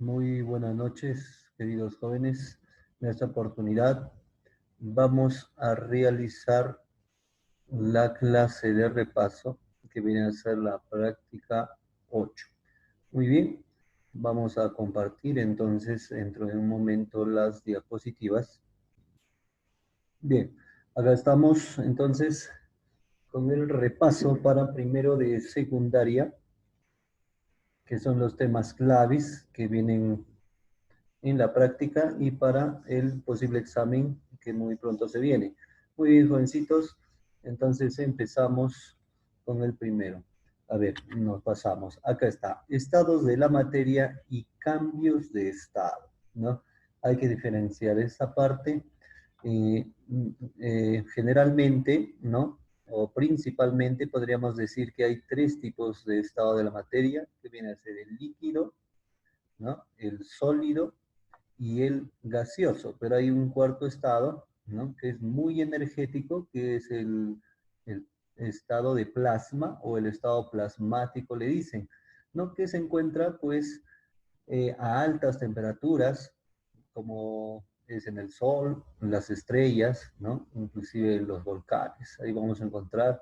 Muy buenas noches, queridos jóvenes. En esta oportunidad vamos a realizar la clase de repaso que viene a ser la práctica 8. Muy bien, vamos a compartir entonces dentro de un momento las diapositivas. Bien, acá estamos entonces con el repaso para primero de secundaria, que son los temas claves que vienen en la práctica y para el posible examen que muy pronto se viene. Muy bien, jovencitos, entonces empezamos con el primero. A ver, nos pasamos. Acá está, estados de la materia y cambios de estado, ¿no? Hay que diferenciar esta parte. Generalmente, ¿no? O principalmente podríamos decir que hay tres tipos de estado de la materia, que viene a ser el líquido, ¿no? El sólido y el gaseoso, pero hay un cuarto estado, ¿no? Que es muy energético, que es el estado de plasma o el estado plasmático, le dicen, ¿no? Que se encuentra pues a altas temperaturas, como es en el Sol, en las estrellas, ¿no? Inclusive en los volcanes. Ahí vamos a encontrar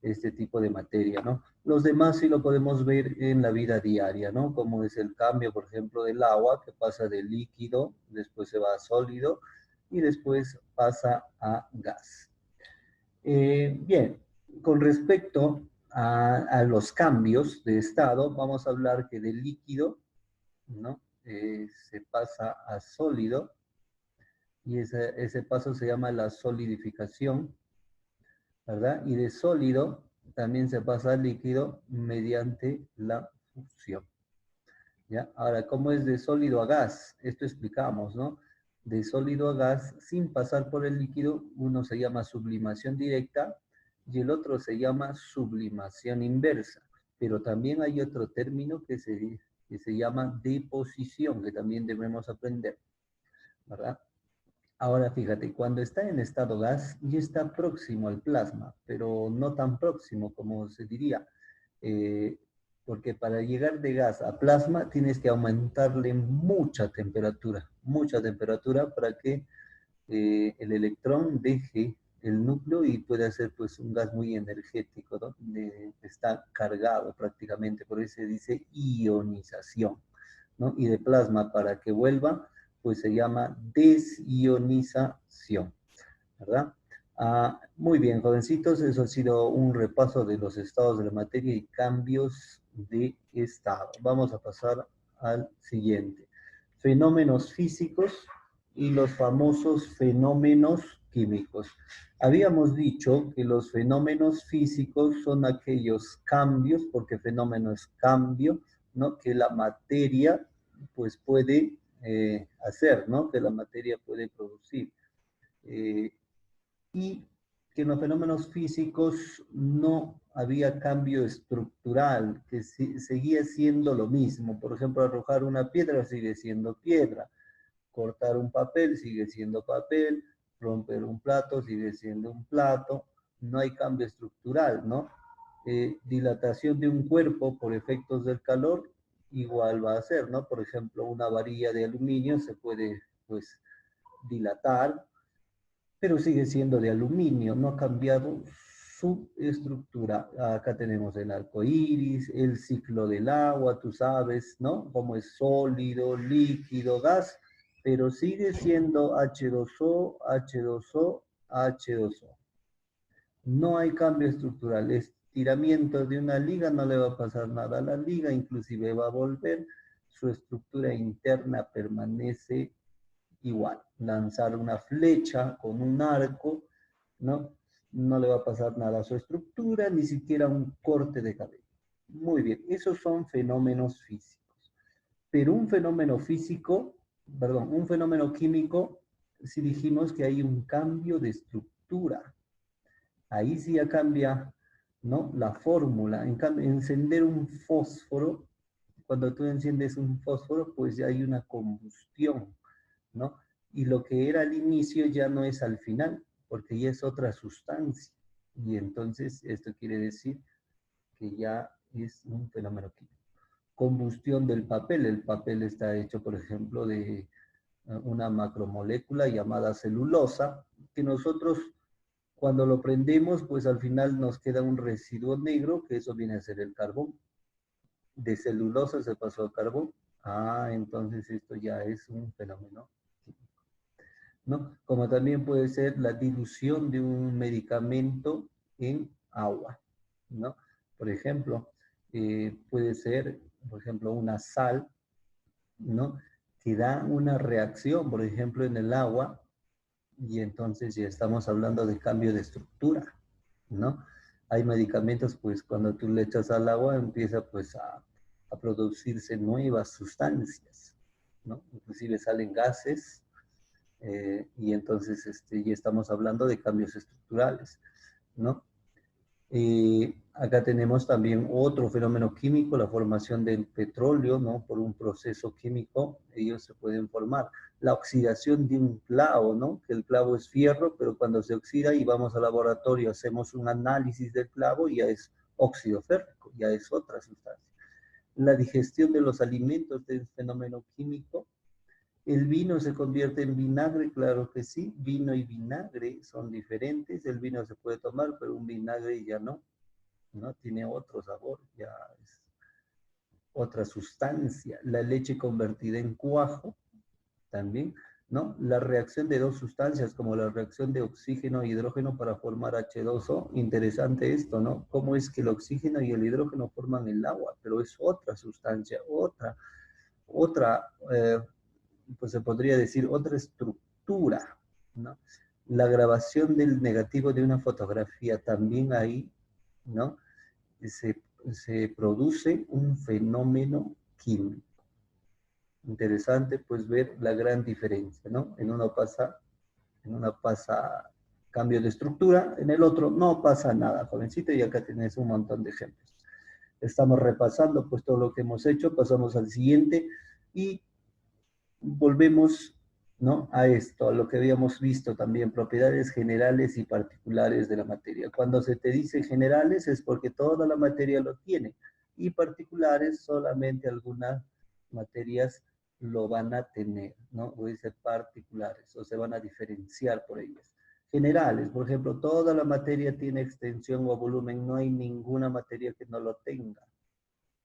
este tipo de materia, ¿no? Los demás sí lo podemos ver en la vida diaria, ¿no? Como es el cambio, por ejemplo, del agua, que pasa de líquido, después se va a sólido y después pasa a gas. Bien, con respecto a los cambios de estado, vamos a hablar que del líquido, ¿no? Se pasa a sólido y ese paso se llama la solidificación, ¿verdad? Y de sólido también se pasa al líquido mediante la fusión, ¿ya? Ahora, ¿cómo es de sólido a gas? Esto explicamos, ¿no? De sólido a gas, sin pasar por el líquido, uno se llama sublimación directa y el otro se llama sublimación inversa. Pero también hay otro término que se llama deposición, que también debemos aprender, ¿verdad? Ahora fíjate, cuando está en estado gas ya está próximo al plasma, pero no tan próximo como se diría, eh, porque para llegar de gas a plasma tienes que aumentarle mucha temperatura para que el electrón deje el núcleo y pueda ser pues un gas muy energético, ¿no? Está cargado prácticamente, por eso se dice ionización, ¿no? Y de plasma para que vuelva pues se llama desionización, ¿verdad? Muy bien, jovencitos, eso ha sido un repaso de los estados de la materia y cambios de estado. Vamos a pasar al siguiente. Fenómenos físicos y los famosos fenómenos químicos. Habíamos dicho que los fenómenos físicos son aquellos cambios, porque fenómeno es cambio, ¿no? Que la materia pues puede hacer, ¿no? Que la materia puede producir. Eh, y que en los fenómenos físicos no había cambio estructural, que seguía siendo lo mismo. Por ejemplo, arrojar una piedra sigue siendo piedra, cortar un papel sigue siendo papel, romper un plato sigue siendo un plato, no hay cambio estructural, ¿no? Dilatación de un cuerpo por efectos del calor, igual va a ser, ¿no? Por ejemplo, una varilla de aluminio se puede, pues, dilatar, pero sigue siendo de aluminio, no ha cambiado su estructura. Acá tenemos el arco iris, el ciclo del agua, tú sabes, ¿no? Como es sólido, líquido, gas, pero sigue siendo H2O, H2O, H2O. No hay cambio estructural. Estiramiento de una liga no le va a pasar nada a la liga, inclusive va a volver. Su estructura interna permanece igual. Lanzar una flecha con un arco, ¿no? No le va a pasar nada a su estructura, ni siquiera un corte de cabello. Muy bien, esos son fenómenos físicos. Pero un fenómeno físico, perdón, un fenómeno químico, si dijimos que hay un cambio de estructura, ahí sí ya cambia, ¿no? La fórmula. En cambio, encender un fósforo, cuando tú enciendes un fósforo, pues ya hay una combustión, ¿no? Y lo que era al inicio ya no es al final, porque ya es otra sustancia. Y entonces esto quiere decir que ya es un fenómeno químico. combustión del papel. El papel está hecho, por ejemplo, de una macromolécula llamada celulosa, que nosotros cuando lo prendemos, pues al final nos queda un residuo negro, que eso viene a ser el carbón. De celulosa se pasó a carbón. Ah, entonces esto ya es un fenómeno, ¿no? Como también puede ser la dilución de un medicamento en agua, ¿no? Por ejemplo, puede ser, por ejemplo, una sal, ¿no? Que da una reacción, por ejemplo, en el agua, y entonces ya estamos hablando de cambio de estructura, ¿no? Hay medicamentos, pues cuando tú le echas al agua empieza pues a producirse nuevas sustancias, ¿no? Inclusive salen gases y entonces ya estamos hablando de cambios estructurales, ¿no? Acá tenemos también otro fenómeno químico, la formación del petróleo, ¿no? Por un proceso químico, ellos se pueden formar. La oxidación de un clavo, ¿no? Que el clavo es fierro, pero cuando se oxida y vamos al laboratorio, hacemos un análisis del clavo, ya es óxido férrico, ya es otra sustancia. La digestión de los alimentos es un fenómeno químico. El vino se convierte en vinagre, claro que sí. Vino y vinagre son diferentes. El vino se puede tomar, pero un vinagre ya no. ¿No? Tiene otro sabor, ya es otra sustancia. La leche convertida en cuajo, también, ¿no? La reacción de dos sustancias, como la reacción de oxígeno e hidrógeno para formar H2O. Interesante esto, ¿no? Cómo es que el oxígeno y el hidrógeno forman el agua, pero es otra sustancia, otra, pues se podría decir, otra estructura, ¿no? La grabación del negativo de una fotografía también ahí, ¿no? Se produce un fenómeno químico. Interesante pues ver la gran diferencia, ¿no? En una pasa cambio de estructura, en el otro no pasa nada, jovencito, y acá tienes un montón de ejemplos. Estamos repasando pues todo lo que hemos hecho, pasamos al siguiente y volvemos, ¿no? A esto, a lo que habíamos visto también, propiedades generales y particulares de la materia. Cuando se te dice generales es porque toda la materia lo tiene y particulares solamente algunas materias lo van a tener, ¿no? O dice particulares, o se van a diferenciar por ellas. Generales, por ejemplo, toda la materia tiene extensión o volumen, no hay ninguna materia que no lo tenga,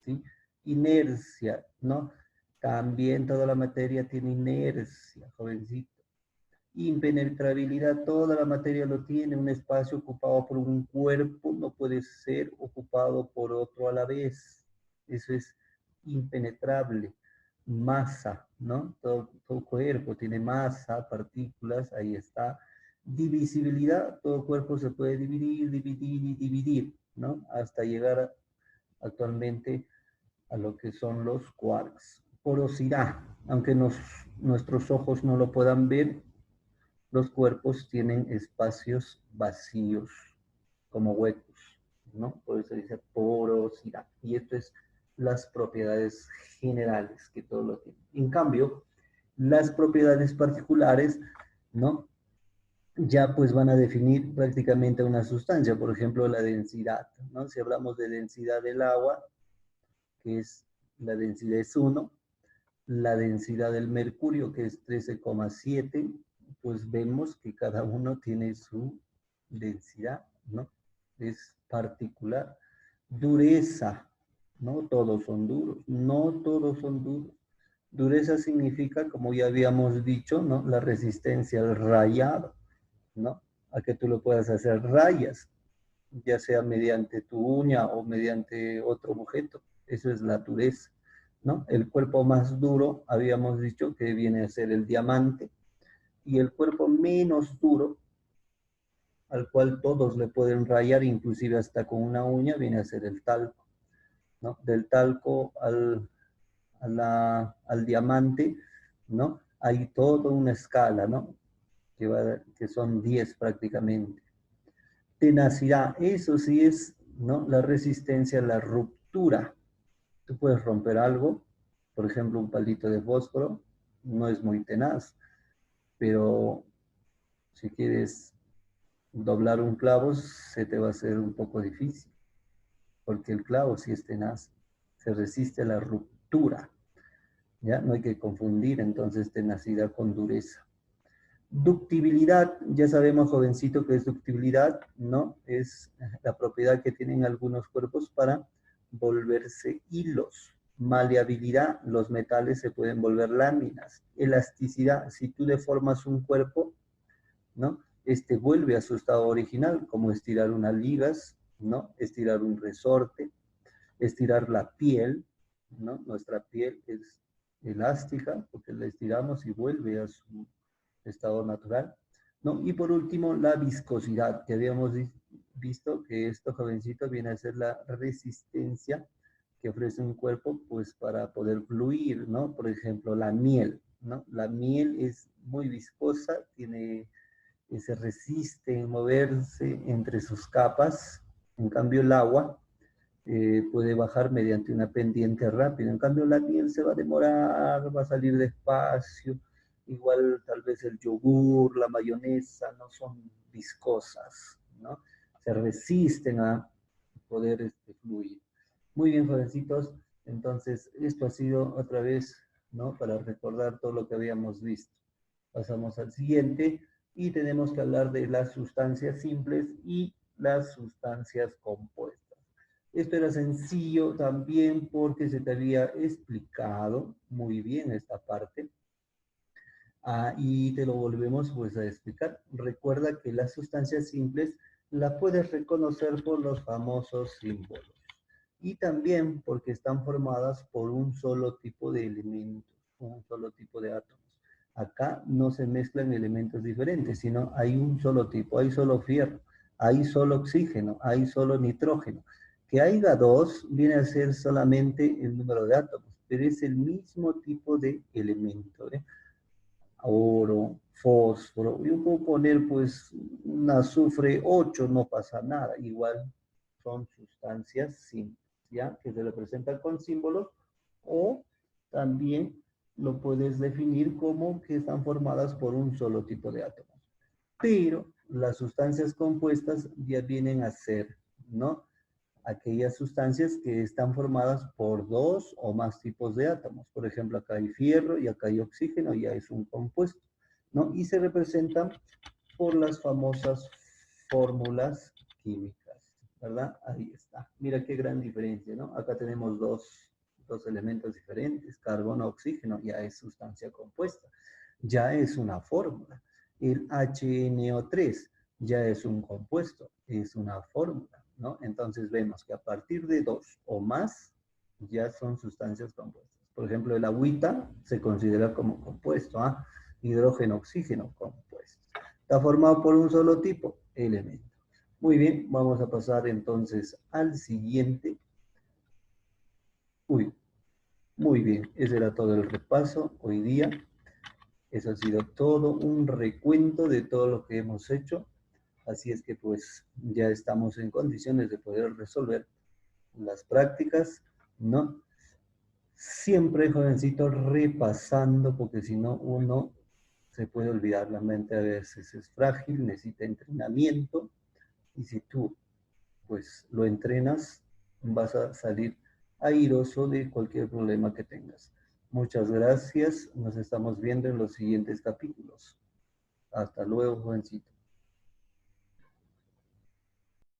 ¿sí? Inercia, ¿no? También toda la materia tiene inercia, jovencito. Impenetrabilidad, toda la materia lo tiene. Un espacio ocupado por un cuerpo no puede ser ocupado por otro a la vez. Eso es impenetrable. Masa, ¿no? Todo cuerpo tiene masa, partículas, ahí está. Divisibilidad, todo cuerpo se puede dividir, dividir y dividir, ¿no? Hasta llegar actualmente a lo que son los quarks. Porosidad, aunque nuestros ojos no lo puedan ver, los cuerpos tienen espacios vacíos, como huecos, ¿no? Por eso dice porosidad. Y esto es las propiedades generales que todo lo tiene. En cambio, las propiedades particulares, ¿no? Ya pues van a definir prácticamente una sustancia, por ejemplo, la densidad, ¿no? Si hablamos de densidad del agua, que es la densidad es 1, la densidad del mercurio, que es 13,7, pues vemos que cada uno tiene su densidad, ¿no? Es particular. Dureza, no todos son duros, no todos son duros. Dureza significa, como ya habíamos dicho, ¿no? La resistencia al rayado, ¿no? A que tú lo puedas hacer rayas, ya sea mediante tu uña o mediante otro objeto. Eso es la dureza, ¿no? El cuerpo más duro, habíamos dicho que viene a ser el diamante, y el cuerpo menos duro, al cual todos le pueden rayar, inclusive hasta con una uña, viene a ser el talco, ¿no? Del talco al diamante, ¿no? Hay toda una escala, ¿no? Que son 10 prácticamente. Tenacidad, eso sí es, ¿no? La resistencia a la ruptura. Tú puedes romper algo, por ejemplo, un palito de fósforo, no es muy tenaz, pero si quieres doblar un clavo, se te va a hacer un poco difícil, porque el clavo sí es tenaz. se resiste a la ruptura. ¿Ya? No hay que confundir entonces tenacidad con dureza. Ductibilidad, ya sabemos, jovencito, que es ductibilidad, ¿no? Es la propiedad que tienen algunos cuerpos para volverse hilos. Maleabilidad, los metales se pueden volver láminas. Elasticidad, si tú deformas un cuerpo, ¿no? Este vuelve a su estado original, como estirar unas ligas, ¿no? Estirar un resorte, estirar la piel, ¿no? Nuestra piel es elástica porque la estiramos y vuelve a su estado natural, ¿no? Y por último, la viscosidad, que habíamos visto que esto, jovencito, viene a ser la resistencia que ofrece un cuerpo, pues, para poder fluir, ¿no? Por ejemplo, la miel, ¿no? La miel es muy viscosa, se resiste en moverse entre sus capas, en cambio el agua puede bajar mediante una pendiente rápida. En cambio, la miel se va a demorar, va a salir despacio. Igual tal vez el yogur, la mayonesa no son viscosas, ¿no? Se resisten a poder fluir. Muy bien, jovencitos. Entonces, esto ha sido otra vez, ¿no? Para recordar todo lo que habíamos visto. Pasamos al siguiente y tenemos que hablar de las sustancias simples y las sustancias compuestas. Esto era sencillo también porque se te había explicado muy bien esta parte. Y te lo volvemos pues a explicar. Recuerda que las sustancias simples las puedes reconocer por los famosos símbolos. Y también porque están formadas por un solo tipo de elementos, un solo tipo de átomos. Acá no se mezclan elementos diferentes, sino hay un solo tipo, hay solo fierro, hay solo oxígeno, hay solo nitrógeno. Que haya dos viene a ser solamente el número de átomos, pero es el mismo tipo de elemento, ¿eh? Oro, fósforo, yo puedo poner pues un azufre 8, no pasa nada, igual son sustancias simples, ¿ya? Que se representan con símbolos, o también lo puedes definir como que están formadas por un solo tipo de átomos. Pero las sustancias compuestas ya vienen a ser, ¿no? Aquellas sustancias que están formadas por dos o más tipos de átomos. Por ejemplo, acá hay fierro y acá hay oxígeno, ya es un compuesto, ¿no? Y se representan por las famosas fórmulas químicas, ¿verdad? Ahí está. Mira qué gran diferencia, ¿no? Acá tenemos dos elementos diferentes, carbono, oxígeno, ya es sustancia compuesta, ya es una fórmula. El HNO3 ya es un compuesto, es una fórmula, ¿no? Entonces vemos que a partir de dos o más ya son sustancias compuestas. Por ejemplo, el agüita se considera como compuesto, ¿ah? Hidrógeno, oxígeno, compuesto. Está formado por un solo tipo, elemento. Muy bien, vamos a pasar entonces al siguiente. Uy, muy bien, ese era todo el repaso hoy día. Eso ha sido todo un recuento de todo lo que hemos hecho. Así es que pues ya estamos en condiciones de poder resolver las prácticas, ¿no? Siempre, jovencito, repasando, porque si no uno se puede olvidar. La mente a veces es frágil, necesita entrenamiento, y si tú pues lo entrenas, vas a salir airoso de cualquier problema que tengas. Muchas gracias, nos estamos viendo en los siguientes capítulos. Hasta luego, jovencito.